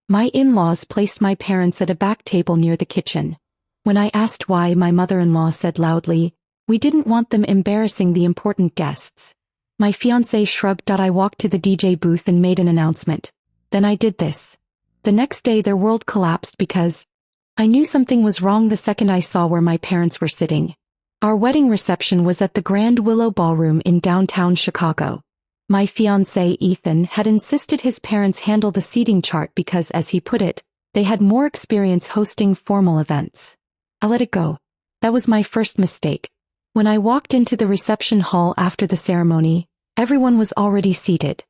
My in-laws placed my parents at a back table near the kitchen. When I asked why, my mother-in-law said loudly, "We didn't want them embarrassing the important guests." My fiancé shrugged. I walked to the DJ booth and made an announcement. Then I did this. The next day their world collapsed because I knew something was wrong the second I saw where my parents were sitting. Our wedding reception was at the Grand Willow Ballroom in downtown Chicago. My fiancé Ethan had insisted his parents handle the seating chart because, as he put it, they had more experience hosting formal events. I let it go. That was my first mistake. When I walked into the reception hall after the ceremony, everyone was already seated.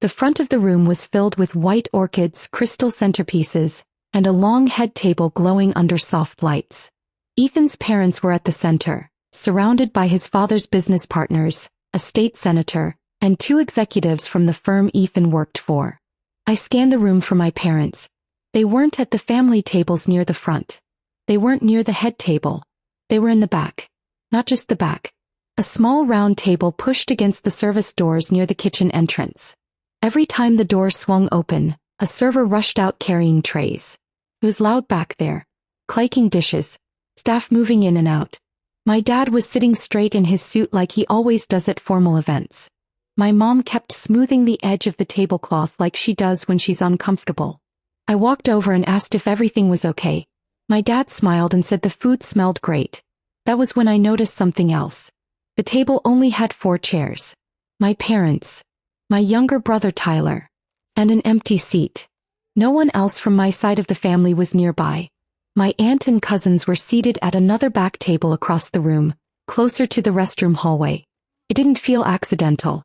The front of the room was filled with white orchids, crystal centerpieces, and a long head table glowing under soft lights. Ethan's parents were at the center, surrounded by his father's business partners, a state senator, and two executives from the firm Ethan worked for. I scanned the room for my parents. They weren't at the family tables near the front. They weren't near the head table. They were in the back. Not just the back. A small round table pushed against the service doors near the kitchen entrance. Every time the door swung open, a server rushed out carrying trays. It was loud back there. Clanking dishes. Staff moving in and out. My dad was sitting straight in his suit like he always does at formal events. My mom kept smoothing the edge of the tablecloth like she does when she's uncomfortable. I walked over and asked if everything was okay. My dad smiled and said the food smelled great. That was when I noticed something else. The table only had 4 chairs. My parents, my younger brother Tyler, and an empty seat. No one else from my side of the family was nearby. My aunt and cousins were seated at another back table across the room, closer to the restroom hallway. It didn't feel accidental.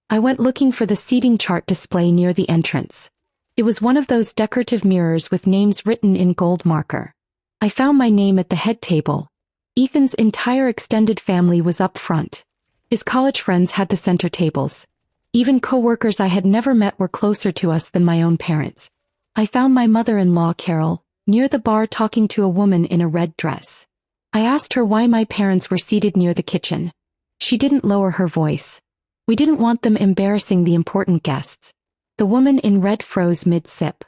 I went looking for the seating chart display near the entrance. It was one of those decorative mirrors with names written in gold marker. I found my name at the head table. Ethan's entire extended family was up front. His college friends had the center tables. Even co-workers I had never met were closer to us than my own parents. I found my mother-in-law, Carol, near the bar talking to a woman in a red dress. I asked her why my parents were seated near the kitchen. She didn't lower her voice. We didn't want them embarrassing the important guests. The woman in red froze mid-sip.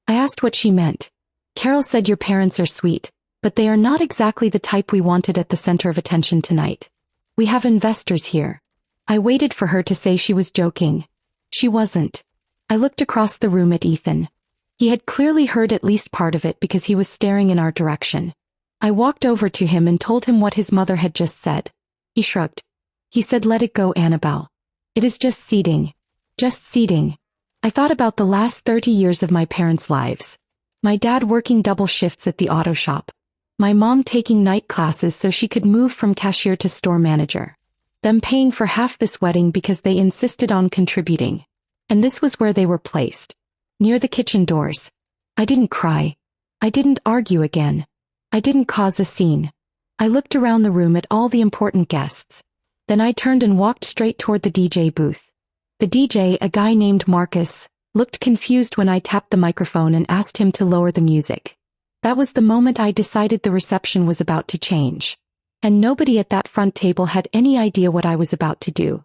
I asked what she meant. Carol said, "Your parents are sweet, but they are not exactly the type we wanted at the center of attention tonight. We have investors here." I waited for her to say she was joking. She wasn't. I looked across the room at Ethan. He had clearly heard at least part of it because he was staring in our direction. I walked over to him and told him what his mother had just said. He shrugged. He said, "Let it go, Annabelle. It is just seating. Just seating." I thought about the last 30 years of my parents' lives. My dad working double shifts at the auto shop. My mom taking night classes so she could move from cashier to store manager. Them paying for half this wedding because they insisted on contributing. And this was where they were placed. Near the kitchen doors. I didn't cry. I didn't argue again. I didn't cause a scene. I looked around the room at all the important guests. Then I turned and walked straight toward the DJ booth. The DJ, a guy named Marcus, looked confused when I tapped the microphone and asked him to lower the music. That was the moment I decided the reception was about to change. And nobody at that front table had any idea what I was about to do.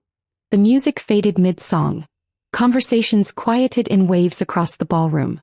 The music faded mid-song. Conversations quieted in waves across the ballroom.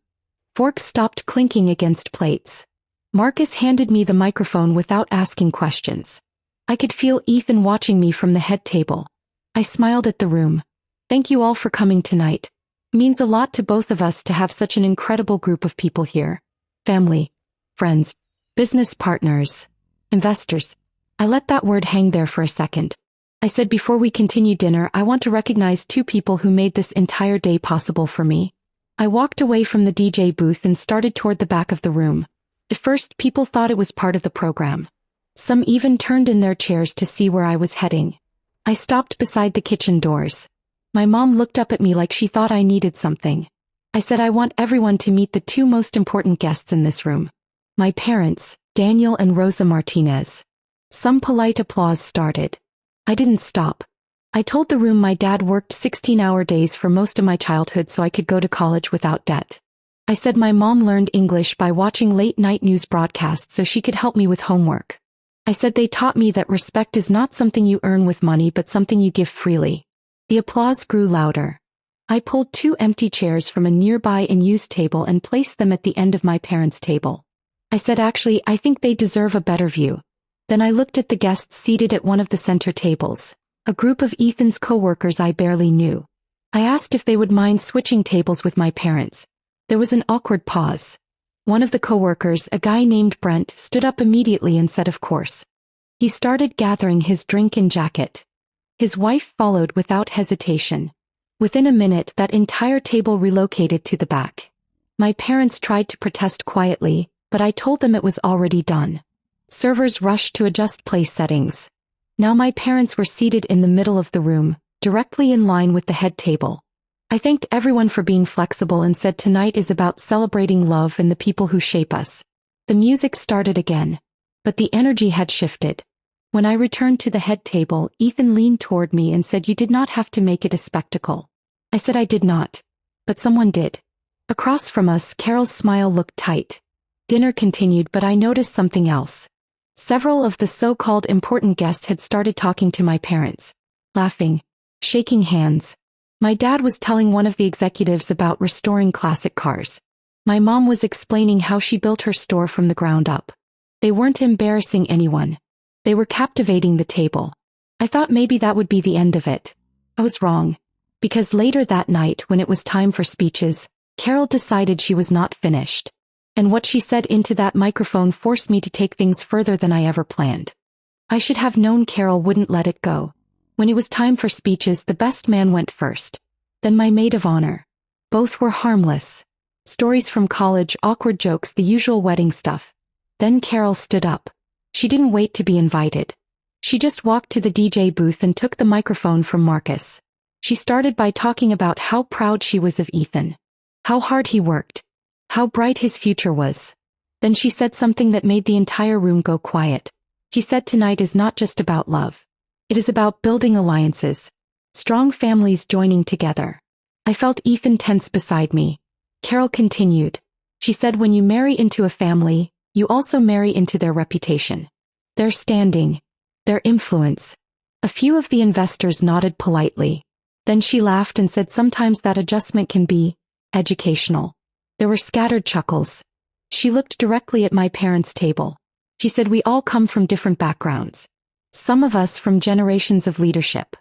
Forks stopped clinking against plates. Marcus handed me the microphone without asking questions. I could feel Ethan watching me from the head table. I smiled at the room. "Thank you all for coming tonight. It means a lot to both of us to have such an incredible group of people here. Family, friends, business partners, investors." I let that word hang there for a second. I said, "Before we continue dinner, I want to recognize 2 people who made this entire day possible for me." I walked away from the DJ booth and started toward the back of the room. At first, people thought it was part of the program. Some even turned in their chairs to see where I was heading. I stopped beside the kitchen doors. My mom looked up at me like she thought I needed something. I said, "I want everyone to meet the 2 most important guests in this room. My parents, Daniel and Rosa Martinez." Some polite applause started. I didn't stop. I told the room my dad worked 16-hour days for most of my childhood so I could go to college without debt. I said my mom learned English by watching late-night news broadcasts so she could help me with homework. I said they taught me that respect is not something you earn with money but something you give freely. The applause grew louder. I pulled 2 empty chairs from a nearby in-use table and placed them at the end of my parents' table. I said, actually, I think they deserve a better view. Then I looked at the guests seated at one of the center tables, a group of Ethan's co-workers I barely knew. I asked if they would mind switching tables with my parents. There was an awkward pause. One of the co-workers, a guy named Brent, stood up immediately and said of course. He started gathering his drink and jacket. His wife followed without hesitation. Within a minute, that entire table relocated to the back. My parents tried to protest quietly, but I told them it was already done. Servers rushed to adjust place settings. Now my parents were seated in the middle of the room, directly in line with the head table. I thanked everyone for being flexible and said tonight is about celebrating love and the people who shape us. The music started again, but the energy had shifted. When I returned to the head table, Ethan leaned toward me and said, "You did not have to make it a spectacle." I said I did not, but someone did. Across from us, Carol's smile looked tight. Dinner continued, but I noticed something else. Several of the so-called important guests had started talking to my parents, laughing, shaking hands. My dad was telling one of the executives about restoring classic cars. My mom was explaining how she built her store from the ground up. They weren't embarrassing anyone. They were captivating the table. I thought maybe that would be the end of it. I was wrong. Because later that night, when it was time for speeches, Carol decided she was not finished. And what she said into that microphone forced me to take things further than I ever planned. I should have known Carol wouldn't let it go. When it was time for speeches, the best man went first. Then my maid of honor. Both were harmless. Stories from college, awkward jokes, the usual wedding stuff. Then Carol stood up. She didn't wait to be invited. She just walked to the DJ booth and took the microphone from Marcus. She started by talking about how proud she was of Ethan. How hard he worked. How bright his future was. Then she said something that made the entire room go quiet. She said tonight is not just about love. It is about building alliances. Strong families joining together. I felt Ethan tense beside me. Carol continued. She said when you marry into a family, you also marry into their reputation. Their standing. Their influence. A few of the investors nodded politely. Then she laughed and said sometimes that adjustment can be educational. There were scattered chuckles. She looked directly at my parents' table. She said we all come from different backgrounds. Some of us from generations of leadership.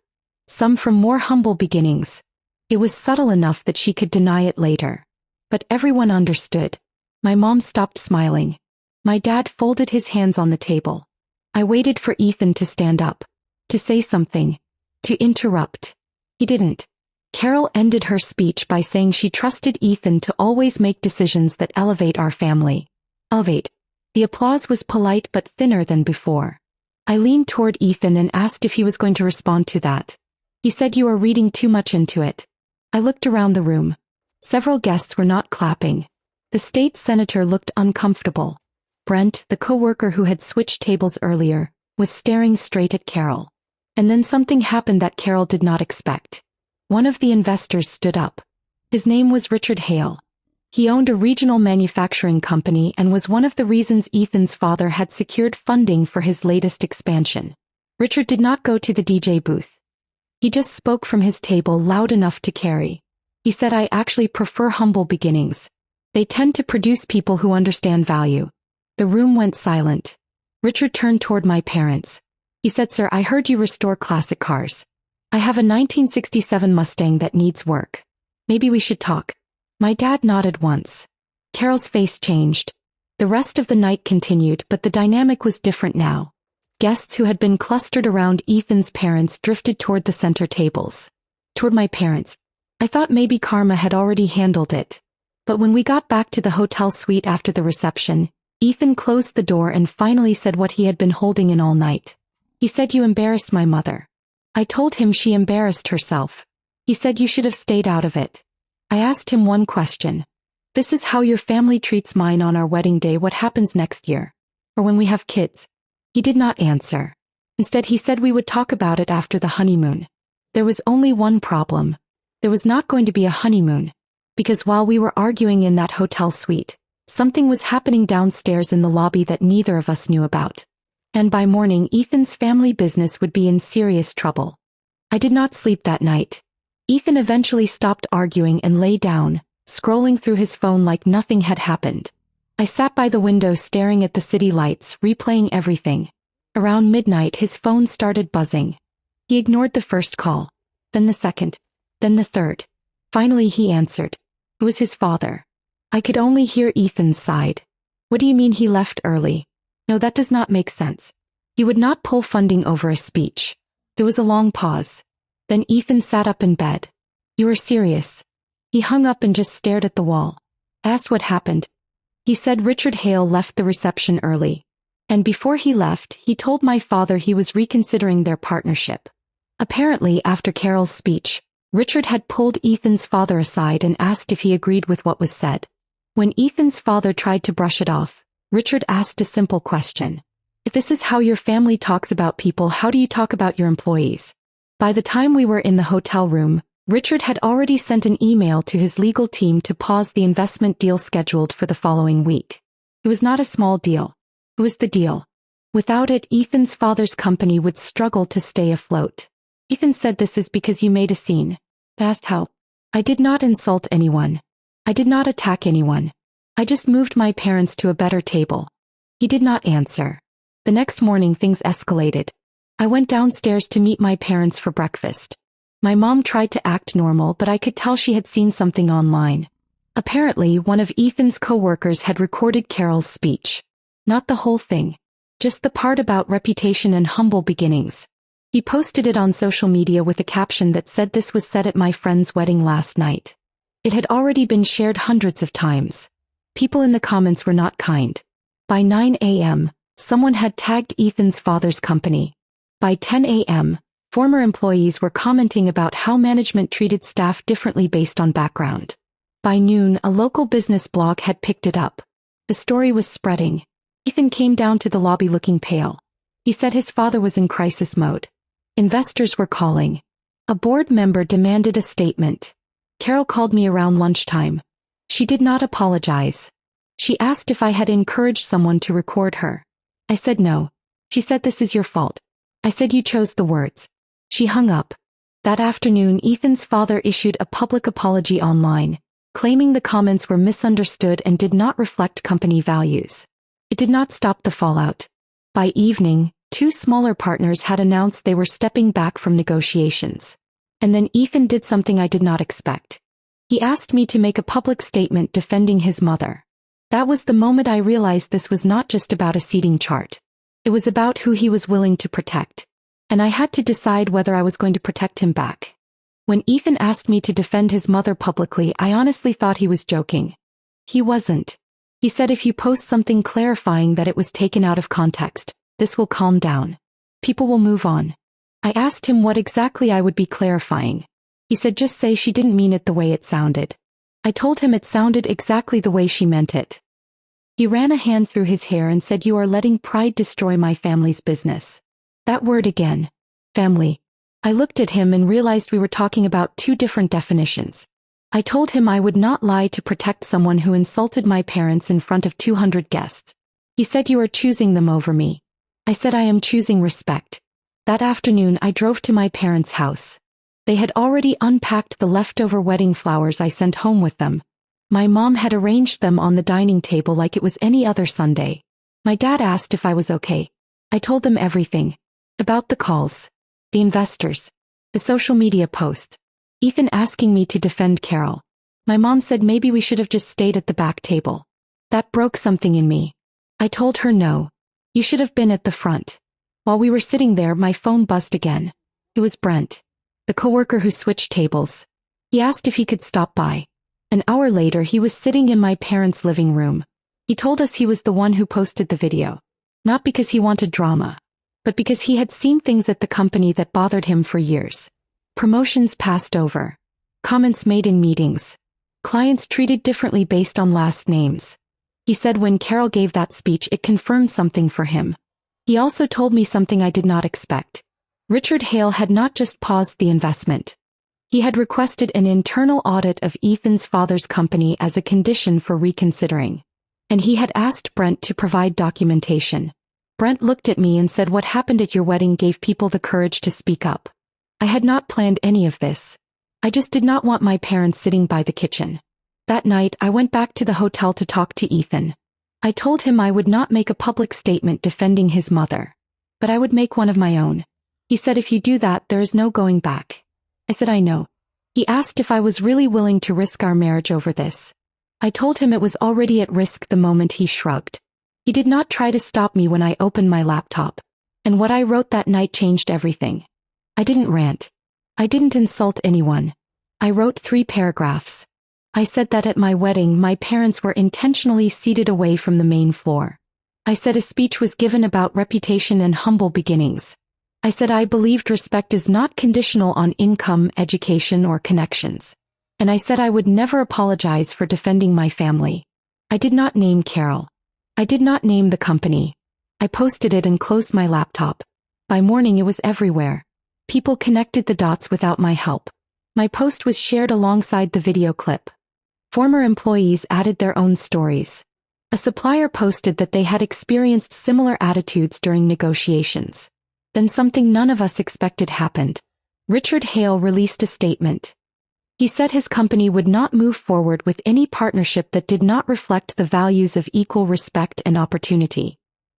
Some from more humble beginnings. It was subtle enough that she could deny it later. But everyone understood. My mom stopped smiling. My dad folded his hands on the table. I waited for Ethan to stand up. To say something. To interrupt. He didn't. Carol ended her speech by saying she trusted Ethan to always make decisions that elevate our family. Elevate. The applause was polite but thinner than before. I leaned toward Ethan and asked if he was going to respond to that. He said you are reading too much into it. I looked around the room. Several guests were not clapping. The state senator looked uncomfortable. Brent, the co-worker who had switched tables earlier, was staring straight at Carol. And then something happened that Carol did not expect. One of the investors stood up. His name was Richard Hale. He owned a regional manufacturing company and was one of the reasons Ethan's father had secured funding for his latest expansion. Richard did not go to the DJ booth. He just spoke from his table loud enough to carry. He said, "I actually prefer humble beginnings. They tend to produce people who understand value." The room went silent. Richard turned toward my parents. He said, "Sir, I heard you restore classic cars. I have a 1967 Mustang that needs work. Maybe we should talk." My dad nodded once. Carol's face changed. The rest of the night continued, but the dynamic was different now. Guests who had been clustered around Ethan's parents drifted toward the center tables. Toward my parents. I thought maybe karma had already handled it. But when we got back to the hotel suite after the reception, Ethan closed the door and finally said what he had been holding in all night. He said, "You embarrassed my mother." I told him she embarrassed herself. He said you should have stayed out of it. I asked him one question. "This is how your family treats mine on our wedding day. What happens next year? Or when we have kids?" He did not answer. Instead, he said we would talk about it after the honeymoon. There was only one problem. There was not going to be a honeymoon. Because while we were arguing in that hotel suite, something was happening downstairs in the lobby that neither of us knew about. And by morning, Ethan's family business would be in serious trouble. I did not sleep that night. Ethan eventually stopped arguing and lay down, scrolling through his phone like nothing had happened. I sat by the window staring at the city lights, replaying everything. Around midnight his phone started buzzing. He ignored the first call, then the second, then the third. Finally he answered. It was his father. I could only hear Ethan's side. What do you mean he left early? No, that does not make sense. He would not pull funding over a speech. There was a long pause. Then Ethan sat up in bed. You are serious? He hung up and just stared at the wall. I asked what happened. He said Richard Hale left the reception early. And before he left, he told my father he was reconsidering their partnership. Apparently, after Carol's speech, Richard had pulled Ethan's father aside and asked if he agreed with what was said. When Ethan's father tried to brush it off, Richard asked a simple question. If this is how your family talks about people, how do you talk about your employees? By the time we were in the hotel room, Richard had already sent an email to his legal team to pause the investment deal scheduled for the following week. It was not a small deal. It was the deal. Without it, Ethan's father's company would struggle to stay afloat. Ethan said this is because you made a scene. I asked how. I did not insult anyone. I did not attack anyone. I just moved my parents to a better table. He did not answer. The next morning things escalated. I went downstairs to meet my parents for breakfast. My mom tried to act normal, but I could tell she had seen something online. Apparently, one of Ethan's co-workers had recorded Carol's speech. Not the whole thing. Just the part about reputation and humble beginnings. He posted it on social media with a caption that said this was said at my friend's wedding last night. It had already been shared hundreds of times. People in the comments were not kind. By 9 a.m., someone had tagged Ethan's father's company. By 10 a.m., former employees were commenting about how management treated staff differently based on background. By noon, a local business blog had picked it up. The story was spreading. Ethan came down to the lobby looking pale. He said his father was in crisis mode. Investors were calling. A board member demanded a statement. Carol called me around lunchtime. She did not apologize. She asked if I had encouraged someone to record her. I said no. She said this is your fault. I said you chose the words. She hung up. That afternoon, Ethan's father issued a public apology online, claiming the comments were misunderstood and did not reflect company values. It did not stop the fallout. By evening, two smaller partners had announced they were stepping back from negotiations. And then Ethan did something I did not expect. He asked me to make a public statement defending his mother. That was the moment I realized this was not just about a seating chart. It was about who he was willing to protect. And I had to decide whether I was going to protect him back. When Ethan asked me to defend his mother publicly, I honestly thought he was joking. He wasn't. He said if you post something clarifying that it was taken out of context, this will calm down. People will move on. I asked him what exactly I would be clarifying. He said just say she didn't mean it the way it sounded. I told him it sounded exactly the way she meant it. He ran a hand through his hair and said you are letting pride destroy my family's business. That word again. Family. I looked at him and realized we were talking about two different definitions. I told him I would not lie to protect someone who insulted my parents in front of 200 guests. He said you are choosing them over me. I said I am choosing respect. That afternoon I drove to my parents' house. They had already unpacked the leftover wedding flowers I sent home with them. My mom had arranged them on the dining table like it was any other Sunday. My dad asked if I was okay. I told them everything. About the calls. The investors. The social media posts. Ethan asking me to defend Carol. My mom said maybe we should have just stayed at the back table. That broke something in me. I told her no. You should have been at the front. While we were sitting there, my phone buzzed again. It was Brent, the coworker who switched tables. He asked if he could stop by. An hour later, he was sitting in my parents' living room. He told us he was the one who posted the video. Not because he wanted drama, but because he had seen things at the company that bothered him for years. Promotions passed over. Comments made in meetings. Clients treated differently based on last names. He said when Carol gave that speech, it confirmed something for him. He also told me something I did not expect. Richard Hale had not just paused the investment. He had requested an internal audit of Ethan's father's company as a condition for reconsidering. And he had asked Brent to provide documentation. Brent looked at me and said what happened at your wedding gave people the courage to speak up. I had not planned any of this. I just did not want my parents sitting by the kitchen. That night, I went back to the hotel to talk to Ethan. I told him I would not make a public statement defending his mother, but I would make one of my own. He said, if you do that, there is no going back. I said, I know. He asked if I was really willing to risk our marriage over this. I told him it was already at risk the moment he shrugged. He did not try to stop me when I opened my laptop. And what I wrote that night changed everything. I didn't rant. I didn't insult anyone. I wrote 3 paragraphs. I said that at my wedding my parents were intentionally seated away from the main floor. I said a speech was given about reputation and humble beginnings. I said I believed respect is not conditional on income, education, or connections. And I said I would never apologize for defending my family. I did not name Carol. I did not name the company. I posted it and closed my laptop. By morning it was everywhere. People connected the dots without my help. My post was shared alongside the video clip. Former employees added their own stories. A supplier posted that they had experienced similar attitudes during negotiations. Then something none of us expected happened. Richard Hale released a statement. He said his company would not move forward with any partnership that did not reflect the values of equal respect and opportunity.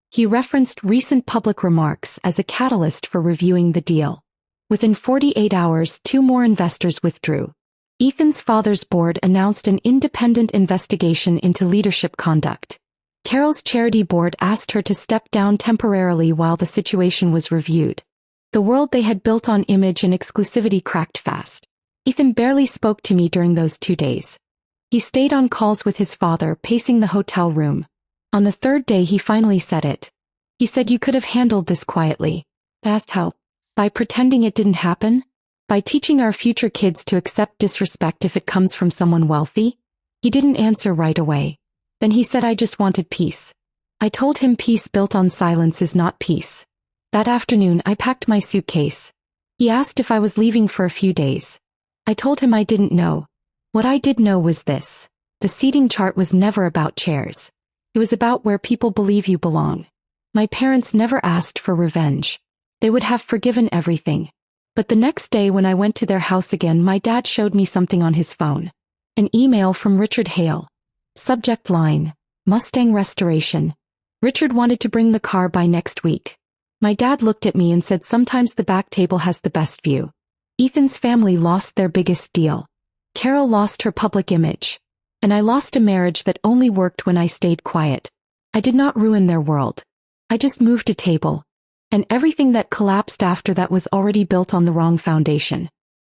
He referenced recent public remarks as a catalyst for reviewing the deal. Within 48 hours, 2 more investors withdrew. Ethan's father's board announced an independent investigation into leadership conduct. Carol's charity board asked her to step down temporarily while the situation was reviewed. The world they had built on image and exclusivity cracked fast. Ethan barely spoke to me during those 2 days. He stayed on calls with his father, pacing the hotel room. On the 3rd day he finally said it. He said, you could have handled this quietly. I asked how. By pretending it didn't happen? By teaching our future kids to accept disrespect if it comes from someone wealthy? He didn't answer right away. Then he said I just wanted peace. I told him peace built on silence is not peace. That afternoon I packed my suitcase. He asked if I was leaving for a few days. I told him I didn't know. What I did know was this. The seating chart was never about chairs. It was about where people believe you belong. My parents never asked for revenge. They would have forgiven everything. But the next day when I went to their house again, my dad showed me something on his phone. An email from Richard Hale. Subject line, Mustang restoration. Richard wanted to bring the car by next week. My dad looked at me and said sometimes the back table has the best view. Ethan's family lost their biggest deal. Carol lost her public image. And I lost a marriage that only worked when I stayed quiet. I did not ruin their world. I just moved a table. And everything that collapsed after that was already built on the wrong foundation.